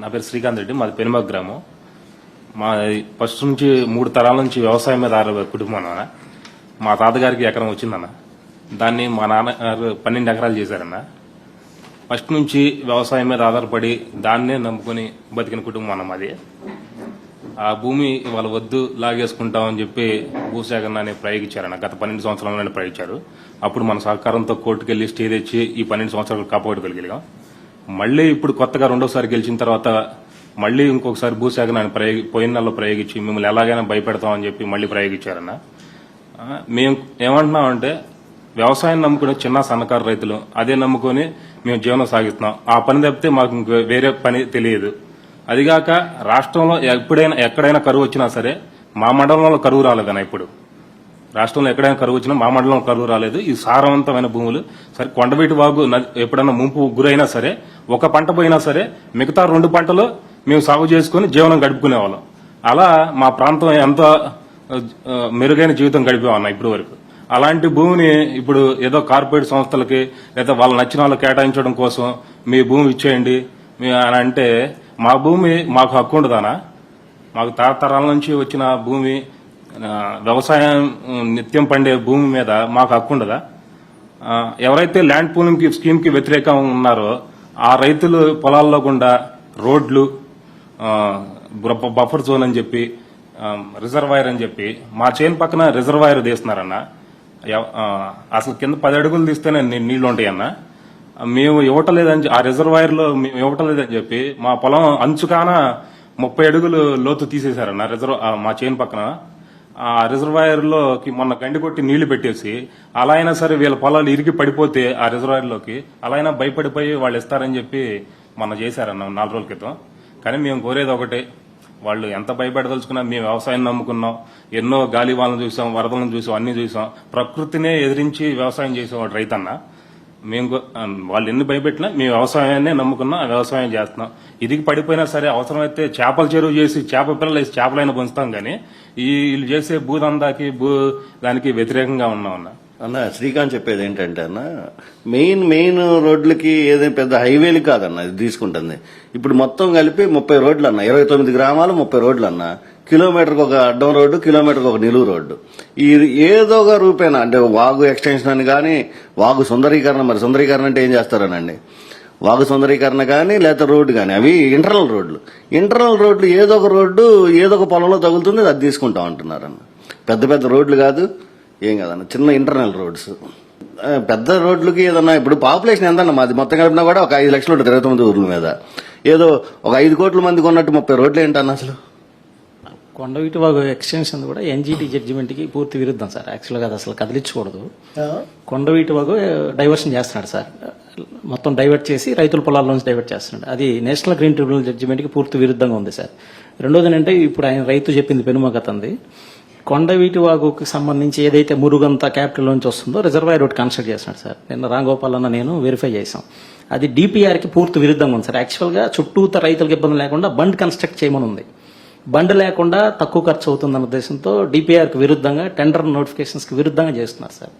నా పేరు శ్రీకాంత్ రెడ్డి, మాది పెనుమగ గ్రామం. మా ఫస్ట్ నుంచి 3 తరాల నుంచి వ్యవసాయం మీద ఆధారపడే కుటుంబం అన్న. మా తాతగారికి ఎకరం వచ్చిందన్న, దాన్ని మా నాన్నగారు 12 ఎకరాలు చేశారన్న. ఫస్ట్ నుంచి వ్యవసాయం మీద ఆధారపడి దాన్నే నమ్ముకుని బతికిన కుటుంబం అన్న మాది. ఆ భూమి వాళ్ళ వద్దు లాగేసుకుంటామని చెప్పి భూసేకరణ అనే ప్రయోగించారన్న. గత 12 సంవత్సరాలనే ప్రయోగించారు. అప్పుడు మన సహకారంతో కోర్టుకెళ్లి స్టే తెచ్చి ఈ 12 సంవత్సరాలు కాపాడుకోగలిగాం. మళ్లీ ఇప్పుడు కొత్తగా రెండోసారి గెలిచిన తర్వాత మళ్లీ ఇంకొకసారి భూసేకరణ పోయిన నెలలో ప్రయోగించి మిమ్మల్ని ఎలాగైనా భయపెడతామని చెప్పి మళ్లీ ప్రయోగించారన్న. మేము ఏమంటున్నామంటే వ్యవసాయం నమ్ముకునే చిన్న సన్నకారు రైతులు అదే నమ్ముకొని మేము జీవనం సాగిస్తున్నాం. ఆ పని తప్పితే మాకు వేరే పని తెలియదు. అదిగాక రాష్ట్రంలో ఎక్కడైనా కరువు వచ్చినా సరే మా మండలంలో కరువు రాలేదన్న. ఇప్పుడు రాష్ట్రంలో ఎక్కడైనా కరువు వచ్చినా మా మండలంలో కరువు రాలేదు. ఈ సారవంతమైన భూములు సరే, కొండవీటి వాగు ఎప్పుడైనా ముంపు గురైనా సరే ఒక పంట పోయినా సరే మిగతా 2 పంటలు మేము సాగు చేసుకుని జీవనం గడుపుకునేవాళ్ళం. అలా మా ప్రాంతం ఎంతో మెరుగైన జీవితం గడిపేవాళ్ళం ఇప్పటి వరకు. అలాంటి భూమిని ఇప్పుడు ఏదో కార్పొరేట్ సంస్థలకి లేదా వాళ్ళు నచ్చిన వాళ్ళు కేటాయించడం కోసం మీ భూమి ఇచ్చేయండి అని అంటే మా భూమి మాకు హక్కు ఉండదానా? మాకు తరతరాల నుంచి వచ్చిన భూమి, వ్యవసాయం నిత్యం పండే భూమి మీద మాకు హక్కు ఉండదా? ఎవరైతే ల్యాండ్ పూలింగ్ స్కీమ్ కి వ్యతిరేకంగా ఉన్నారో ఆ రైతులు పొలాల్లో గుండా రోడ్లు, బఫర్ జోన్ అని చెప్పి, రిజర్వాయర్ అని చెప్పి మా చేను పక్కన రిజర్వాయర్ తీస్తున్నారన్న. అసలు కింద 10 అడుగులు తీస్తేనే నీళ్లు ఉంటాయన్న. మేము ఇవ్వటలేదని, ఆ రిజర్వాయర్ లో మేము ఇవ్వటలేదని చెప్పి మా పొలం అంచుకాన 30 అడుగులు లోతు తీసేశారన్న మా చేను పక్కన. ఆ రిజర్వాయర్ లోకి మొన్న గండి కొట్టి నీళ్లు పెట్టేసి అలా అయినా సరే వీళ్ళ పొలాలు ఇరిగి పడిపోతే ఆ రిజర్వాయర్ లోకి అలా అయినా భయపడిపోయి వాళ్ళు ఇస్తారని చెప్పి మొన్న చేశారన్న 4 రోజుల క్రితం. కానీ మేము కోరేది ఒకటే, వాళ్ళు ఎంత భయపెడదలుచుకున్నా మేము వ్యవసాయం నమ్ముకున్నాం. ఎన్నో గాలి వాళ్ళని చూసాం, వరదలను చూసాం, అన్ని చూసాం. ప్రకృతినే ఎదిరించి వ్యవసాయం చేసేవాడు రైతన్న. మేము వాళ్ళు ఎన్ని భయపెట్టినా మేము వ్యవసాయాన్నే నమ్ముకున్నాం, వ్యవసాయం చేస్తున్నాం. ఇది పడిపోయినా సరే అవసరమైతే చేపల చెరువు చేసి చేప పిల్లలు వేసి చేపలైనా పెంచుతాం. కానీ వీళ్ళు చేసే భూదందాకి దానికి వ్యతిరేకంగా ఉన్నామన్నా. అన్న శ్రీకాంత్ చెప్పేది ఏంటంటే అన్న, మెయిన్ రోడ్లకి ఏదైనా పెద్ద హైవేలు కాదన్న ఇది తీసుకుంటుంది. ఇప్పుడు మొత్తం కలిపి 30 రోడ్లు అన్న, 29 గ్రామాలు 30 రోడ్లు అన్న. కిలోమీటర్కి ఒక అడ్డం రోడ్డు, కిలోమీటర్కి ఒక నిలువు రోడ్డు. ఈ ఏదో ఒక రూపేనా అంటే వాగు ఎక్స్టెన్షన్ అని కానీ, వాగు సుందరీకరణ. మరి సుందరీకరణ అంటే ఏం చేస్తారనండి? వాగు సుందరీకరణ కానీ లేకపోతే రోడ్డు కానీ, అవి ఇంటర్నల్ రోడ్లు ఏదో ఒక రోడ్డు ఏదో ఒక పొలంలో తగులుతుంది, అది తీసుకుంటా ఉంటున్నారన్న. పెద్ద రోడ్లు కాదు, ఏం కాదన్న, చిన్న ఇంటర్నల్ రోడ్స్. పెద్ద రోడ్లకి ఏదన్నా ఇప్పుడు పాపులేషన్ ఎంతన్నా మాది మొత్తం కలిపినా కూడా ఒక 5 లక్షలు ఉంటుంది 29 ఊర్ల మీద. ఏదో ఒక 5 కోట్ల మందికి ఉన్నట్టు 30 రోడ్లు ఏంటన్న అసలు? కొండవీటి వాగు ఎక్స్టెన్షన్ కూడా ఎన్జీటీ జడ్జిమెంట్ కి పూర్తి విరుద్ధం సార్. యాక్చువల్గా అది అసలు కదిలించకూడదు. కొండవీటి వాగు డైవర్షన్ చేస్తున్నాడు సార్. మొత్తం డైవర్ట్ చేసి రైతుల పొలాల్లోంచి డైవర్ట్ చేస్తున్నాడు. అది నేషనల్ గ్రీన్ ట్రిబ్యునల్ జడ్జిమెంట్ కి పూర్తి విరుద్ధంగా ఉంది సార్. రెండోది ఏంటంటే ఇప్పుడు ఆయన రైతు చెప్పింది పెనుమగతంది. కొండవీటి వాగుకి సంబంధించి ఏదైతే మురుగంత క్యాపిటల్ నుంచి వస్తుందో రిజర్వాయర్ రోడ్ కన్స్ట్రక్ట్ చేస్తున్నాడు సార్. నిన్న రాంగోపాల్ అన్న నేను వెరిఫై చేశాం. అది డిపిఆర్ కి పూర్తి విరుద్ధంగా ఉంది సార్. యాక్చువల్ గా చుట్టూత రైతులకు ఇబ్బంది లేకుండా బండ్ కన్స్ట్రక్ట్ చేయమని ఉంది. బండ్ లేకుండా తక్కువ ఖర్చు అవుతుందన్న ఉద్దేశంతో డిపిఆర్ కి విరుద్ధంగా, టెండర్ నోటిఫికేషన్స్ కి విరుద్ధంగా చేస్తున్నారు సార్.